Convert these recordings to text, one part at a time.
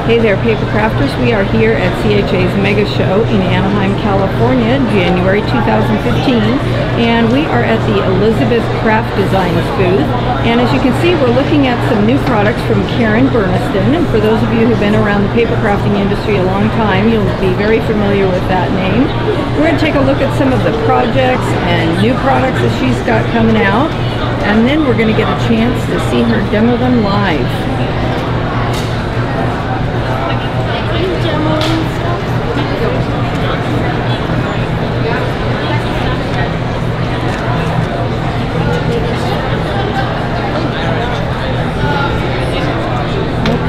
Hey there, Paper Crafters. We are here at CHA's Mega Show in Anaheim, California, January 2015, and we are at the Elizabeth Craft Designs booth. And as you can see, we're looking at some new products from Karen Burniston. And for those of you who've been around the paper crafting industry a long time, you'll be very familiar with that name. We're going to take a look at some of the projects and new products that she's got coming out, and then we're going to get a chance to see her demo them live.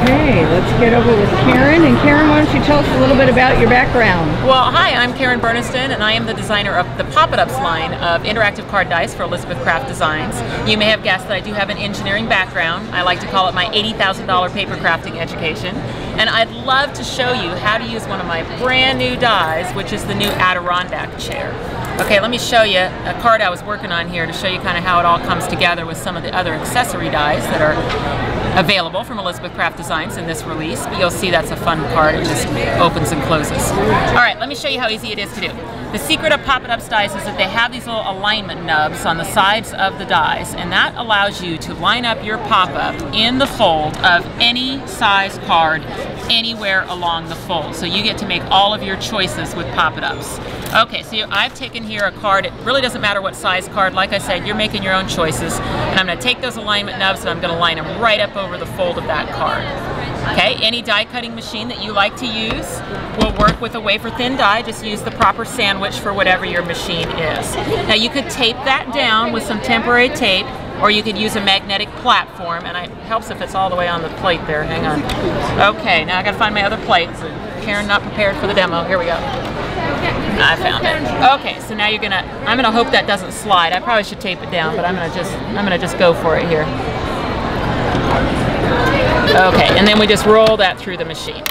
Okay, let's get over with Karen. And Karen, why don't you tell us a little bit about your background? Well, hi, I'm Karen Burniston, and I am the designer of the Pop-It-Ups line of interactive card dice for Elizabeth Craft Designs. You may have guessed that I do have an engineering background. I like to call it my $80,000 paper crafting education. And I'd love to show you how to use one of my brand new dies, which is the new Adirondack chair. Okay, let me show you a card I was working on here to show you kind of how it all comes together with some of the other accessory dies that are available from Elizabeth Craft Designs in this release. But you'll see that's a fun card. It just opens and closes. All right, let me show you how easy it is to do. The secret of Pop-It-Ups dies is that they have these little alignment nubs on the sides of the dies, and that allows you to line up your pop-up in the fold of any size card anywhere along the fold. So you get to make all of your choices with Pop-It-Ups. Okay, so I've taken here a card. It really doesn't matter what size card. Like I said, you're making your own choices. And I'm going to take those alignment nubs and I'm going to line them right up over the fold of that card. Okay, any die cutting machine that you like to use will work with a wafer thin die. Just use the proper sandwich for whatever your machine is. Now you could tape that down with some temporary tape, or you could use a magnetic platform, and it helps if it's all the way on the plate there. Hang on. Okay, now I gotta find my other plates. Karen not prepared for the demo. Here we go. I found it. Okay, so now I'm gonna hope that doesn't slide. I probably should tape it down, but I'm gonna just go for it here. Okay, and then we just roll that through the machine.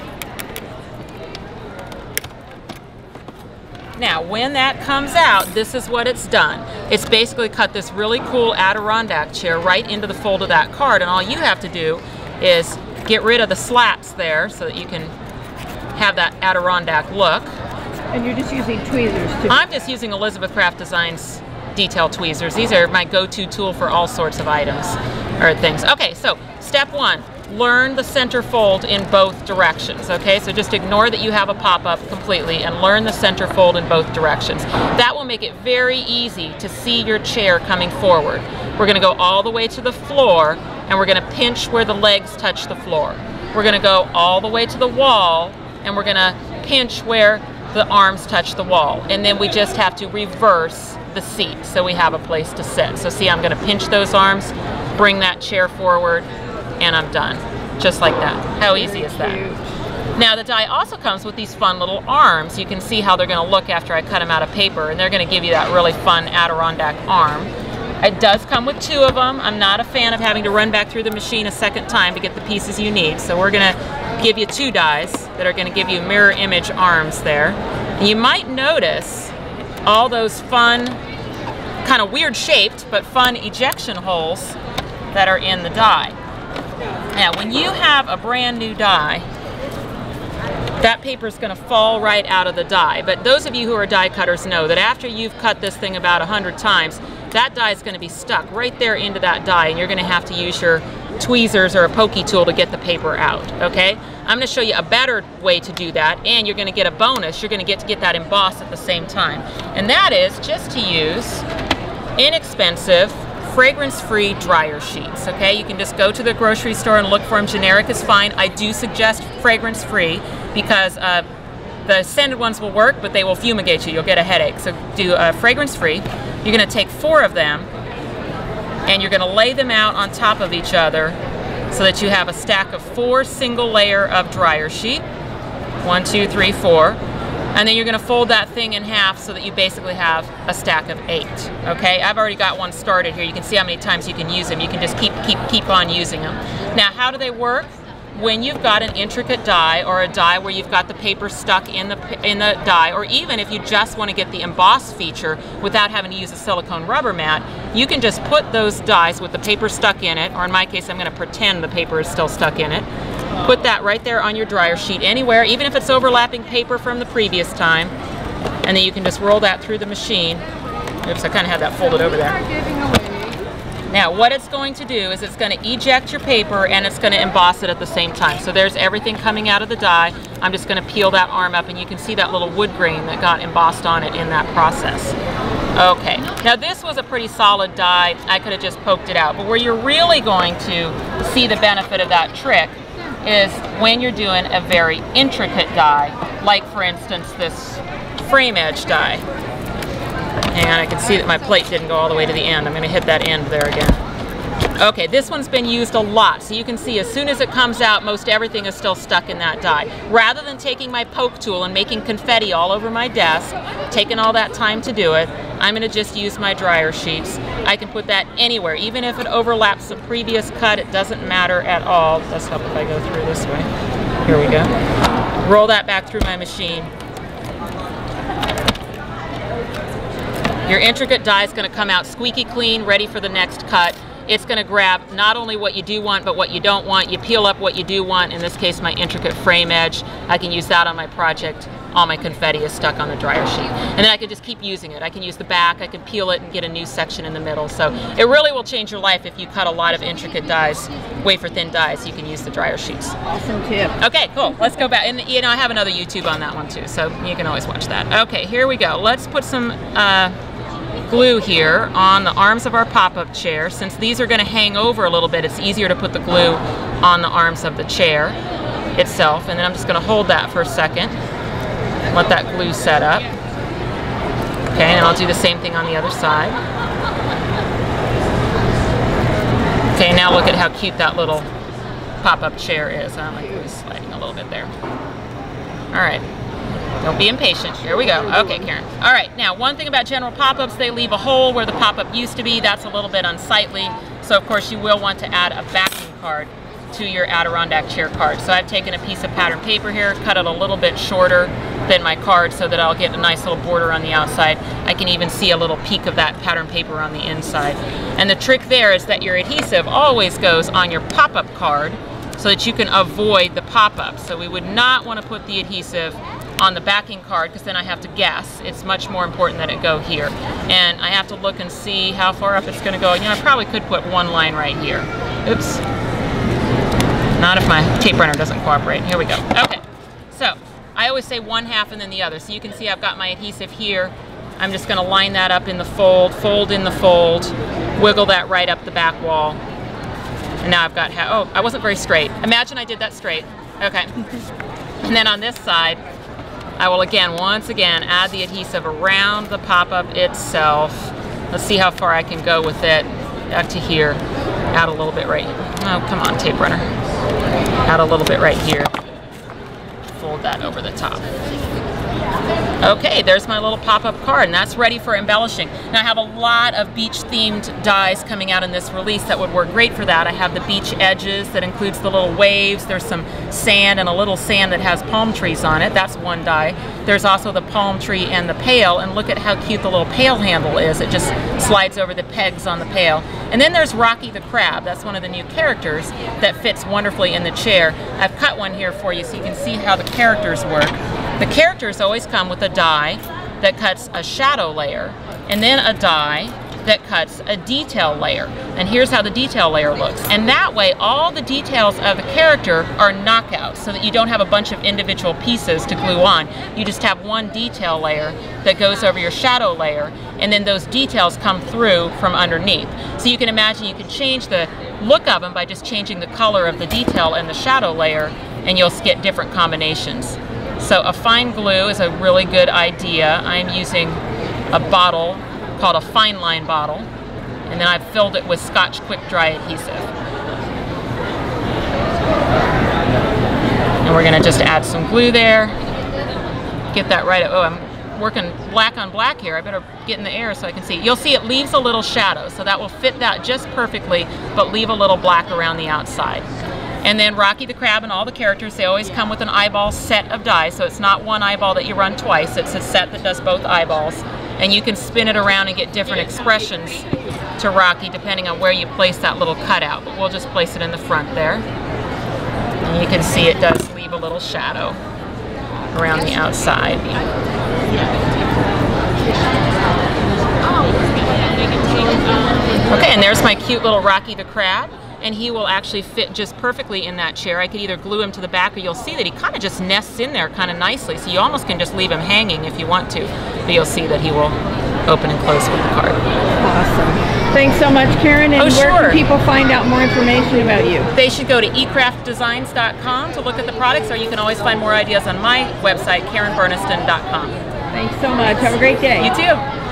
Now, when that comes out, this is what it's done. It's basically cut this really cool Adirondack chair right into the fold of that card, and all you have to do is get rid of the slats there so that you can have that Adirondack look. And you're just using tweezers too? I'm just using Elizabeth Craft Designs detail tweezers. These are my go-to tool for all sorts of items or things. Okay, so step one. Learn the center fold in both directions, okay? So just ignore that you have a pop-up completely and learn the center fold in both directions. That will make it very easy to see your chair coming forward. We're gonna go all the way to the floor and we're gonna pinch where the legs touch the floor. We're gonna go all the way to the wall and we're gonna pinch where the arms touch the wall. And then we just have to reverse the seat so we have a place to sit. So see, I'm gonna pinch those arms, bring that chair forward, and I'm done. Just like that. How easy is that? Now the die also comes with these fun little arms. You can see how they're going to look after I cut them out of paper, and they're going to give you that really fun Adirondack arm. It does come with two of them. I'm not a fan of having to run back through the machine a second time to get the pieces you need, so we're going to give you two dies that are going to give you mirror image arms there. And you might notice all those fun, kind of weird shaped, but fun ejection holes that are in the die. Now, when you have a brand new die, that paper is going to fall right out of the die. But those of you who are die cutters know that after you've cut this thing about 100 times, that die is going to be stuck right there into that die, and you're going to have to use your tweezers or a pokey tool to get the paper out, okay? I'm going to show you a better way to do that, and you're going to get a bonus. You're going to get that embossed at the same time. And that is just to use inexpensive, fragrance-free dryer sheets, okay? You can just go to the grocery store and look for them. Generic is fine. I do suggest fragrance-free because the scented ones will work, but they will fumigate you. You'll get a headache. So do fragrance-free. You're going to take 4 of them, and you're going to lay them out on top of each other so that you have a stack of 4 single layer of dryer sheet. 1, 2, 3, 4. And then you're going to fold that thing in half so that you basically have a stack of 8. Okay, I've already got one started here. You can see how many times you can use them. You can just keep on using them. Now, how do they work? When you've got an intricate die, or a die where you've got the paper stuck in the die, or even if you just want to get the emboss feature without having to use a silicone rubber mat, you can just put those dies with the paper stuck in it, or in my case, I'm going to pretend the paper is still stuck in it. put that right there on your dryer sheet anywhere, even if it's overlapping paper from the previous time. And then you can just roll that through the machine. Oops, I kind of had that folded over there. Now what it's going to do is it's going to eject your paper and it's going to emboss it at the same time. So there's everything coming out of the die. I'm just going to peel that arm up and you can see that little wood grain that got embossed on it in that process. Okay, now this was a pretty solid die. I could have just poked it out. But where you're really going to see the benefit of that trick is when you're doing a very intricate die, like for instance this frame edge die. And I can see that my plate didn't go all the way to the end. I'm going to hit that end there again. Okay, this one's been used a lot, so you can see as soon as it comes out, most everything is still stuck in that die. Rather than taking my poke tool and making confetti all over my desk, taking all that time to do it, I'm going to just use my dryer sheets. I can put that anywhere, even if it overlaps the previous cut, it doesn't matter at all. Let's help if I go through this way. Here we go. Roll that back through my machine. Your intricate die is going to come out squeaky clean, ready for the next cut. It's going to grab not only what you do want, but what you don't want. You peel up what you do want, in this case my intricate frame edge. I can use that on my project. All my confetti is stuck on the dryer sheet. And then I can just keep using it. I can use the back, I can peel it and get a new section in the middle. So it really will change your life if you cut a lot of intricate dies, wafer thin dies, you can use the dryer sheets. Awesome tip. Okay, cool, let's go back. And you know, I have another YouTube on that one too, so you can always watch that. Okay, here we go. Let's put some glue here on the arms of our pop-up chair. Since these are going to hang over a little bit, it's easier to put the glue on the arms of the chair itself. And then I'm just going to hold that for a second, let that glue set up. Okay, and I'll do the same thing on the other side. Okay, now look at how cute that little pop-up chair is. My glue is sliding a little bit there. All right. Don't be impatient. Here we go. Okay, Karen. All right, now one thing about general pop-ups, they leave a hole where the pop-up used to be. That's a little bit unsightly. So of course you will want to add a backing card to your Adirondack chair card. So I've taken a piece of pattern paper here, cut it a little bit shorter than my card so that I'll get a nice little border on the outside. I can even see a little peek of that pattern paper on the inside. And the trick there is that your adhesive always goes on your pop-up card so that you can avoid the pop-up. So we would not want to put the adhesive on the backing card because then I have to guess. It's much more important that it go here. And I have to look and see how far up it's going to go. You know, I probably could put one line right here. Oops. Not if my tape runner doesn't cooperate. Here we go. Okay. So I always say one half and then the other. So you can see I've got my adhesive here. I'm just going to line that up in the fold in the fold, wiggle that right up the back wall. And now I've got, oh, I wasn't very straight. Imagine I did that straight. Okay. And then on this side, I will once again, add the adhesive around the pop-up itself. Let's see how far I can go with it. Back to here. Add a little bit right. Oh, come on, tape runner. Add a little bit right here. Fold that over the top. Okay, there's my little pop-up card, and that's ready for embellishing. Now I have a lot of beach-themed dies coming out in this release that would work great for that. I have the beach edges that includes the little waves. There's some sand and a little sand that has palm trees on it. That's one die. There's also the palm tree and the pail, and look at how cute the little pail handle is. It just slides over the pegs on the pail. And then there's Rocky the Crab. That's one of the new characters that fits wonderfully in the chair. I've cut one here for you so you can see how the characters work. The characters always come with a die that cuts a shadow layer and then a die that cuts a detail layer. And here's how the detail layer looks. And that way all the details of the character are knockouts so that you don't have a bunch of individual pieces to glue on. You just have one detail layer that goes over your shadow layer, and then those details come through from underneath. So you can imagine you can change the look of them by just changing the color of the detail and the shadow layer, and you'll get different combinations. So a fine glue is a really good idea. I'm using a bottle called a fine line bottle, and then I've filled it with Scotch Quick Dry adhesive. And we're going to just add some glue there. Get that right. Oh, I'm working black on black here. I better get in the air so I can see. You'll see it leaves a little shadow, so that will fit that just perfectly, but leave a little black around the outside. And then Rocky the Crab and all the characters, they always come with an eyeball set of die, so it's not one eyeball that you run twice, it's a set that does both eyeballs. And you can spin it around and get different expressions to Rocky depending on where you place that little cutout, but we'll just place it in the front there. And you can see it does leave a little shadow around the outside. Okay, and there's my cute little Rocky the Crab, and he will actually fit just perfectly in that chair. I could either glue him to the back, or you'll see that he kind of just nests in there kind of nicely, so you almost can just leave him hanging if you want to, but you'll see that he will open and close with the card. Awesome. Thanks so much, Karen. And where can people find out more information about you? They should go to ecraftdesigns.com to look at the products, or you can always find more ideas on my website, karenburniston.com. Thanks so much. Have a great day. You too.